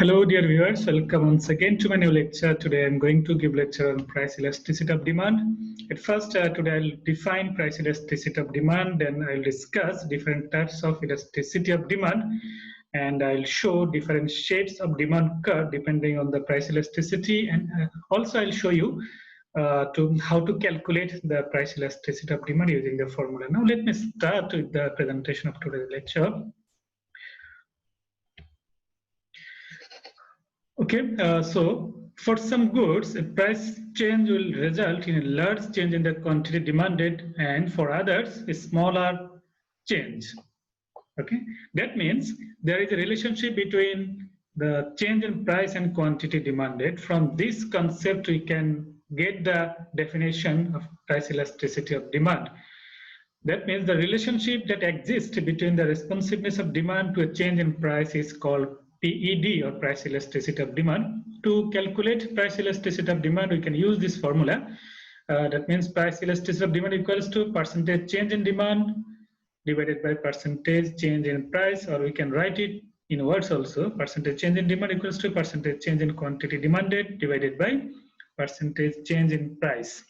Hello dear viewers, welcome once again to my new lecture. Today I am going to give lecture on price elasticity of demand. At first today I'll define price elasticity of demand, then I'll discuss different types of elasticity of demand, and I'll show different shapes of demand curve depending on the price elasticity, and also I'll show you how to calculate the price elasticity of demand using the formula. Now let me start with the presentation of today's lecture. Okay, so for some goods, a price change will result in a large change in the quantity demanded, and for others, a smaller change. Okay, that means there is a relationship between the change in price and quantity demanded. From this concept, we can get the definition of price elasticity of demand. That means the relationship that exists between the responsiveness of demand to a change in price is called PED, or price elasticity of demand. To calculate price elasticity of demand, we can use this formula. That means price elasticity of demand equals to percentage change in demand divided by percentage change in price, or we can write it in words also. Percentage change in demand equals to percentage change in quantity demanded divided by percentage change in price.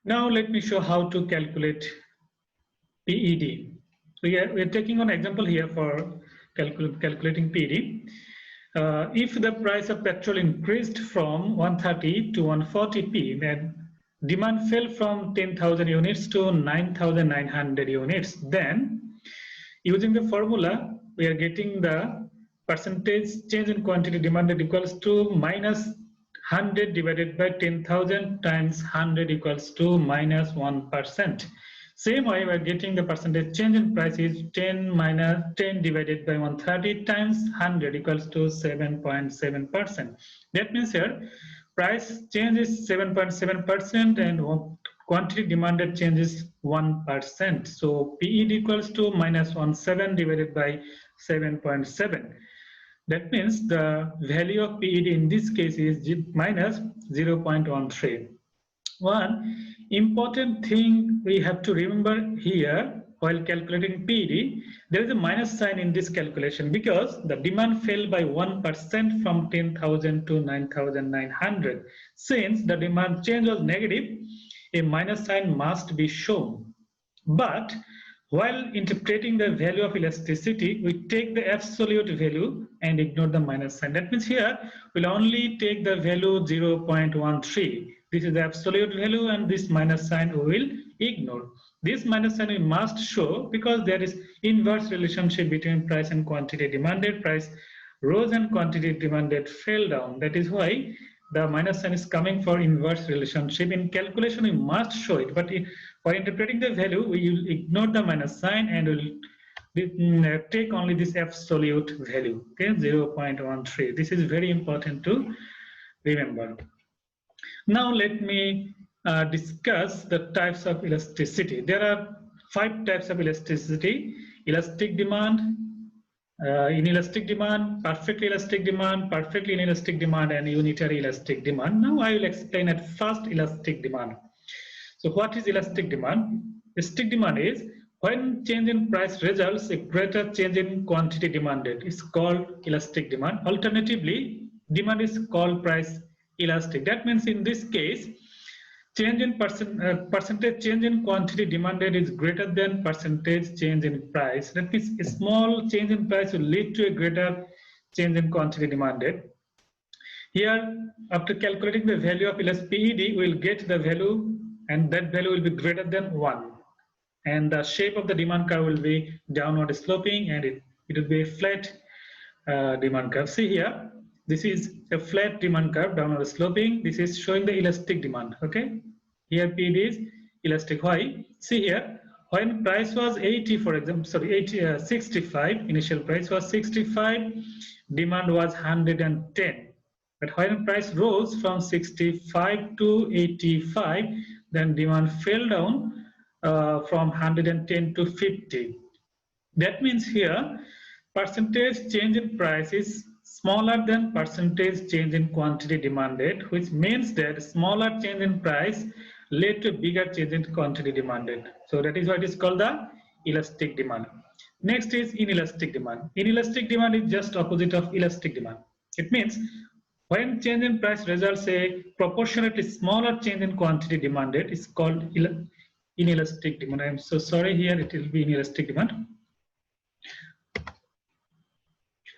Now let me show how to calculate PED. So we are taking an example here for calculating PED. If the price of petrol increased from 130 to 140p, then demand fell from 10,000 units to 9,900 units. Then, using the formula, we are getting the percentage change in quantity demanded equals to minus 100 divided by 10,000 times 100 equals to minus 1%. Same way, we are getting the percentage change in price is 10 minus 10 divided by 130 times 100 equals to 7.7%. That means here, price change is 7.7% and quantity demanded change is 1%. So PED equals to minus 17 divided by 7.7. That means the value of PED in this case is minus 0.13. One important thing we have to remember here while calculating PED, there is a minus sign in this calculation because the demand fell by 1% from 10,000 to 9,900. Since the demand change was negative, a minus sign must be shown. But while interpreting the value of elasticity, we take the absolute value and ignore the minus sign. That means here we'll only take the value 0.13. This is the absolute value, and this minus sign we will ignore. This minus sign we must show because there is inverse relationship between price and quantity demanded. Price rose and quantity demanded fell down. That is why the minus sign is coming for inverse relationship. In calculation, we must show it, but for interpreting the value, we will ignore the minus sign and will take only this absolute value, okay, 0.13. This is very important to remember. Now let me discuss the types of elasticity. There are 5 types of elasticity: elastic demand, inelastic demand, perfectly elastic demand, perfectly inelastic demand, and unitary elastic demand. Now I will explain at first elastic demand. So what is elastic demand? Elastic demand is when change in price results a greater change in quantity demanded. It's called elastic demand. Alternatively, demand is called price elastic. That means in this case, change in percentage change in quantity demanded is greater than percentage change in price. That means a small change in price will lead to a greater change in quantity demanded. Here, after calculating the value of PED, we will get the value, and that value will be greater than 1. And the shape of the demand curve will be downward sloping, and it will be a flat demand curve. See here, this is a flat demand curve, downward sloping. This is showing the elastic demand. Okay, here PED is elastic. Why? See here, when price was 80, for example, sorry, 65, initial price was 65, demand was 110. But when price rose from 65 to 85, then demand fell down from 110 to 50. That means here, percentage change in price is smaller than percentage change in quantity demanded, which means that smaller change in price led to bigger change in quantity demanded. So that is why it is called the elastic demand. Next is inelastic demand. Inelastic demand is just opposite of elastic demand. It means when change in price results a proportionately smaller change in quantity demanded is called inelastic demand. I am so sorry, here it will be inelastic demand.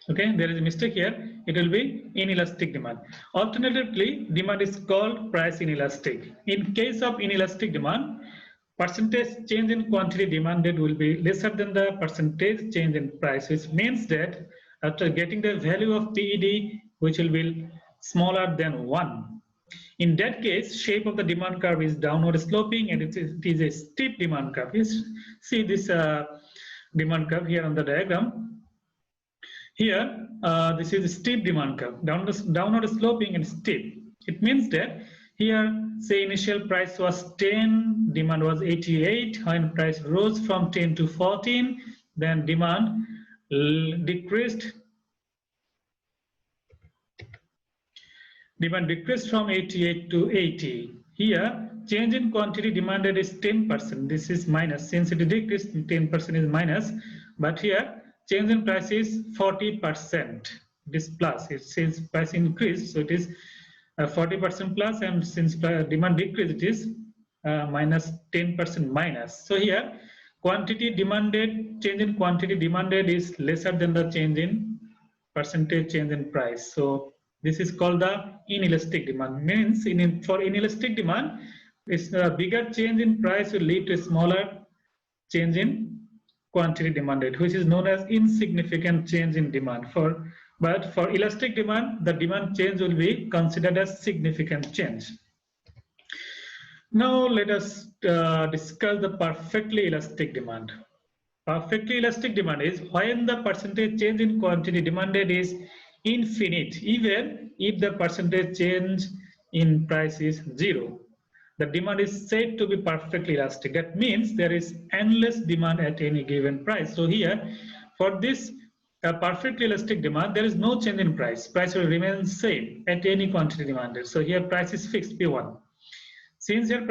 Okay, there is a mistake here. It will be inelastic demand. Alternatively, demand is called price inelastic. In case of inelastic demand, percentage change in quantity demanded will be lesser than the percentage change in price, which means that after getting the value of PED, which will be smaller than 1. In that case, shape of the demand curve is downward sloping and it is a steep demand curve. You see this demand curve here on the diagram. Here, this is a steep demand curve, downward sloping and steep. It means that here, say initial price was 10, demand was 88. When price rose from 10 to 14, then demand decreased. Demand decreased from 88 to 80. Here, change in quantity demanded is 10%. This is minus. Since it decreased, 10% is minus. But here, change in price is 40%. This plus. It says price increased, so it is 40% plus, and since demand decreased, it is minus 10% minus. So here, quantity demanded, change in quantity demanded is lesser than the change in percentage change in price. So this is called the inelastic demand. Means for inelastic demand, it's a bigger change in price will lead to a smaller change in quantity demanded, which is known as insignificant change in demand. But for elastic demand, the demand change will be considered as significant change. Now let us discuss the perfectly elastic demand. Perfectly elastic demand is when the percentage change in quantity demanded is infinite, even if the percentage change in price is 0. The demand is said to be perfectly elastic. That means there is endless demand at any given price. So here, for this perfectly elastic demand, there is no change in price. Price will remain same at any quantity demanded. So here price is fixed, P1. Since here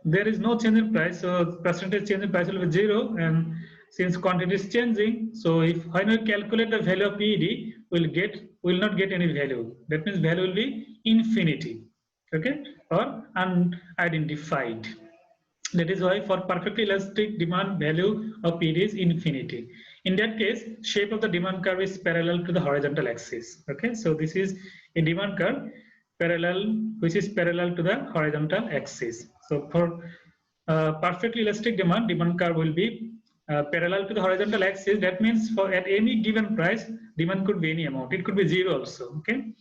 there is no change in price, so percentage change in price will be 0. And since quantity is changing, so when we calculate the value of PED, we'll not get any value. That means value will be infinity. Okay, or unidentified. That is why for perfectly elastic demand, value of PED is infinity. In that case, shape of the demand curve is parallel to the horizontal axis. Okay, so this is a demand curve which is parallel to the horizontal axis. So for perfectly elastic demand curve will be parallel to the horizontal axis. That means for at any given price, demand could be any amount. It could be 0 also. Okay.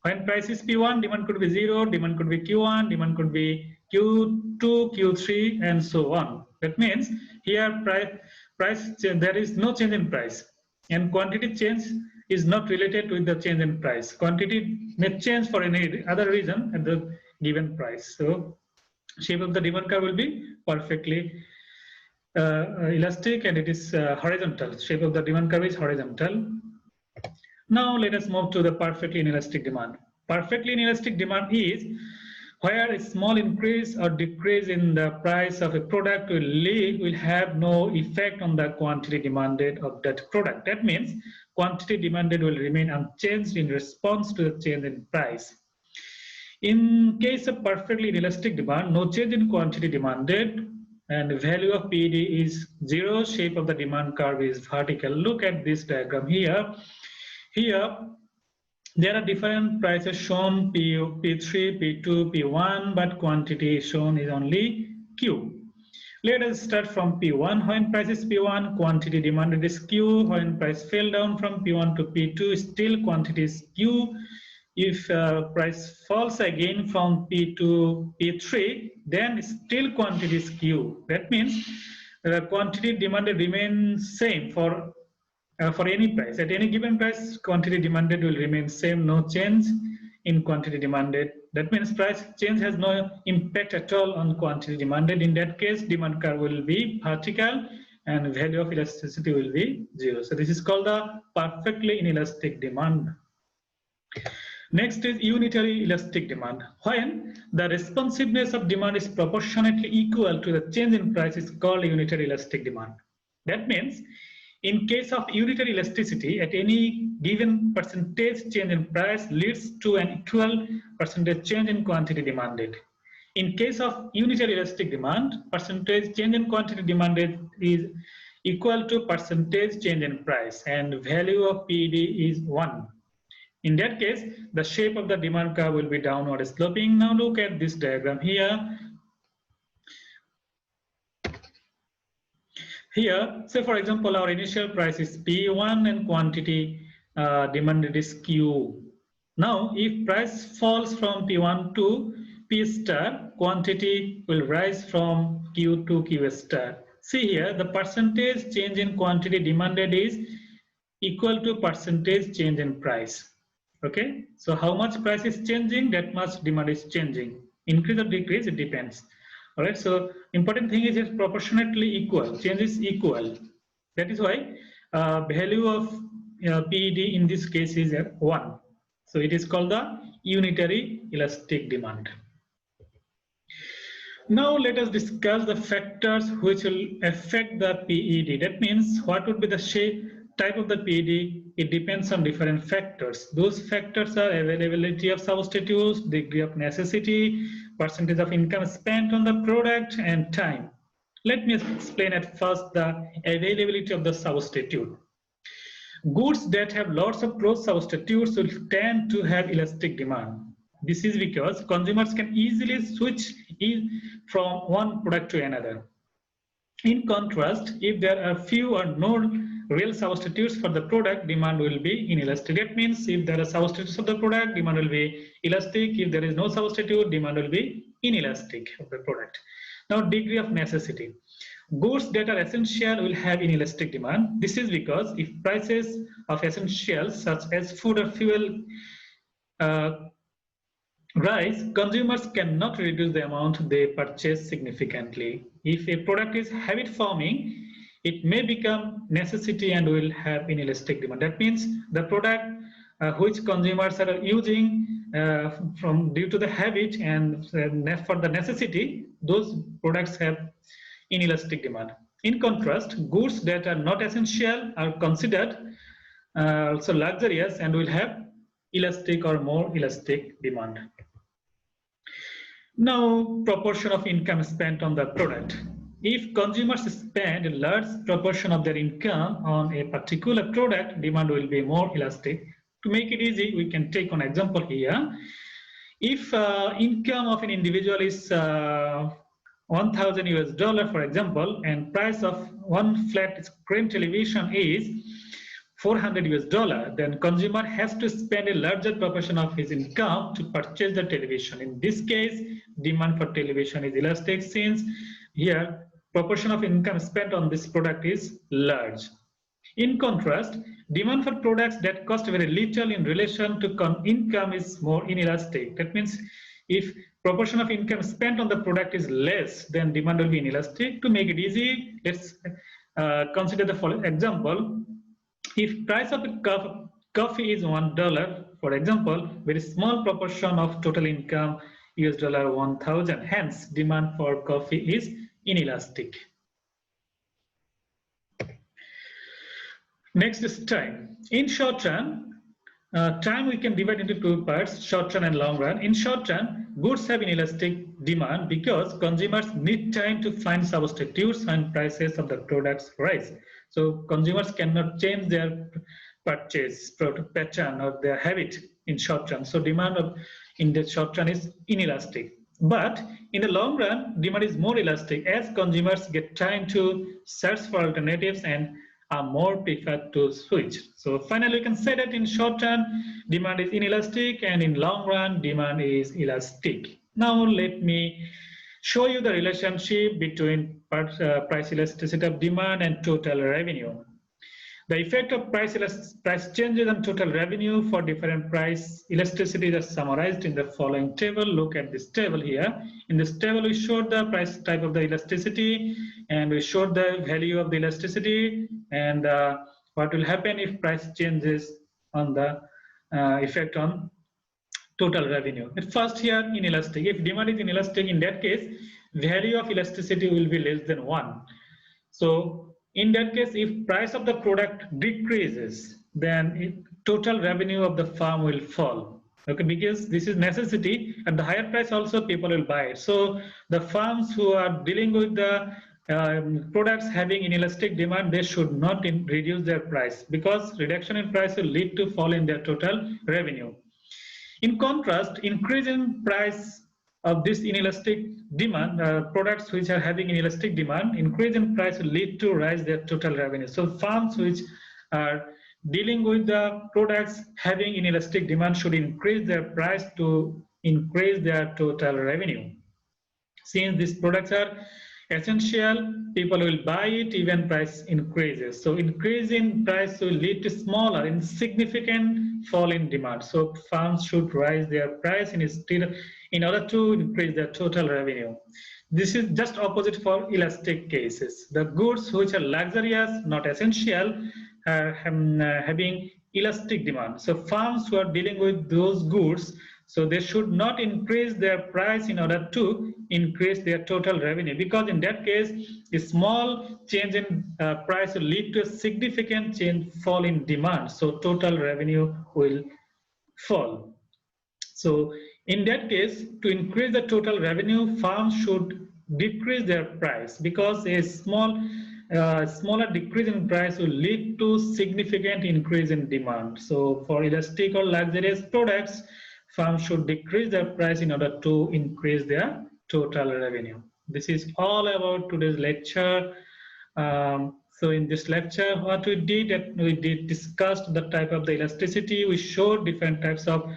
When price is P1, demand could be 0, demand could be Q1, demand could be Q2, Q3, and so on. That means here there is no change in price, and quantity change is not related with the change in price. Quantity may change for any other reason at the given price. So shape of the demand curve will be perfectly elastic, and it is horizontal. Shape of the demand curve is horizontal. Now let us move to the perfectly inelastic demand. Perfectly inelastic demand is where a small increase or decrease in the price of a product will have no effect on the quantity demanded of that product. That means quantity demanded will remain unchanged in response to the change in price. In case of perfectly inelastic demand, no change in quantity demanded and the value of PED is 0. Shape of the demand curve is vertical. Look at this diagram here. Here, there are different prices shown, P3, P2, P1, but quantity shown is only Q. Let us start from P1. When price is P1, quantity demanded is Q. When price fell down from P1 to P2, still quantity is Q. If price falls again from P to P3, then still quantity is Q. That means the quantity demanded remains same for any price. At any given price, quantity demanded will remain same, no change in quantity demanded. That means price change has no impact at all on quantity demanded. In that case, demand curve will be vertical and value of elasticity will be 0. So this is called the perfectly inelastic demand. Next is unitary elastic demand. When the responsiveness of demand is proportionately equal to the change in price is called unitary elastic demand. That means in case of unitary elasticity, at any given percentage change in price leads to an equal percentage change in quantity demanded. In case of unitary elastic demand, percentage change in quantity demanded is equal to percentage change in price, and value of PED is 1. In that case, the shape of the demand curve will be downward sloping. Now look at this diagram here. Here, say for example, our initial price is P1 and quantity demanded is Q. Now, if price falls from P1 to P star, quantity will rise from Q to Q star. See here, the percentage change in quantity demanded is equal to percentage change in price. Okay, so how much price is changing, that much demand is changing. Increase or decrease, it depends. All right, so important thing is it's proportionately equal, change is equal. That is why value of PED in this case is 1. So it is called the unitary elastic demand. Now let us discuss the factors which will affect the PED. That means what would be the shape, type of the PED. It depends on different factors. Those factors are availability of substitutes, degree of necessity, percentage of income spent on the product, and time. Let me explain at first the availability of the substitute. Goods that have lots of cross substitutes will tend to have elastic demand. This is because consumers can easily switch from one product to another. In contrast, if there are few or no real substitutes for the product, demand will be inelastic. That means if there are substitutes of the product, demand will be elastic. If there is no substitute, demand will be inelastic of the product. Now, degree of necessity. Goods that are essential will have inelastic demand. This is because if prices of essentials such as food or fuel rise, consumers cannot reduce the amount they purchase significantly. If a product is habit forming, it may become necessity and will have inelastic demand. That means the product which consumers are using due to the habit and for the necessity, those products have inelastic demand. In contrast, goods that are not essential are considered also luxurious and will have elastic or more elastic demand. Now, proportion of income spent on the product. If consumers spend a large proportion of their income on a particular product, demand will be more elastic. To make it easy, we can take an example here. If income of an individual is 1,000 US dollar, for example, and price of one flat screen television is 400 US dollar, then consumer has to spend a larger proportion of his income to purchase the television. In this case, demand for television is elastic since here proportion of income spent on this product is large. In contrast, demand for products that cost very little in relation to income is more inelastic. That means if proportion of income spent on the product is less, then demand will be inelastic. To make it easy, let's consider the following example. If price of a cup of coffee is $1, for example, very small proportion of total income US dollar 1,000. Hence, demand for coffee is inelastic. Next is time. In short run, time we can divide into two parts, short run and long run. In short run, goods have inelastic demand because consumers need time to find substitutes when prices of the products rise. So consumers cannot change their purchase pattern or their habit in short run. So demand in the short run is inelastic. But in the long run, demand is more elastic as consumers get time to search for alternatives and are more preferred to switch. So finally, we can say that in short run, demand is inelastic, and in long run, demand is elastic. Now let me show you the relationship between price elasticity of demand and total revenue. The effect of price changes on total revenue for different price elasticities are summarized in the following table. Look at this table here. In this table, we showed the price type of the elasticity, and we showed the value of the elasticity, and what will happen if price changes on the effect on total revenue. At first here, inelastic. If demand is inelastic, in that case, value of elasticity will be less than 1. So in that case, if price of the product decreases, then total revenue of the firm will fall. Okay, because this is necessity, and the higher price also people will buy it. So the firms who are dealing with the products having inelastic demand, they should not reduce their price, because reduction in price will lead to fall in their total revenue. In contrast, increase in price of this inelastic demand, products which are having inelastic demand, increase in price will lead to rise their total revenue. So firms which are dealing with the products having inelastic demand should increase their price to increase their total revenue. Since these products are essential, people will buy it even price increases. So increase in price will lead to smaller insignificant fall in demand. So firms should raise their price in order to increase their total revenue. This is just opposite for elastic cases. The goods which are luxurious, not essential, are having elastic demand. So firms who are dealing with those goods, so they should not increase their price in order to increase their total revenue, because in that case, a small change in price will lead to a significant change fall in demand. So total revenue will fall. So in that case, to increase the total revenue, firms should decrease their price, because a smaller decrease in price will lead to significant increase in demand. So for elastic or luxurious products, firms should decrease their price in order to increase their total revenue. This is all about today's lecture. So in this lecture, what we did discussed the type of the elasticity. We showed different types of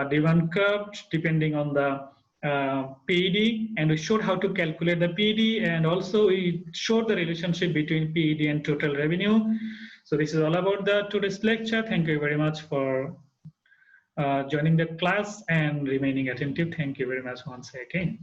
demand curve depending on the PED, and we showed how to calculate the PED, and also we showed the relationship between PED and total revenue. So this is all about today's lecture. Thank you very much for joining the class and remaining attentive. Thank you very much once again.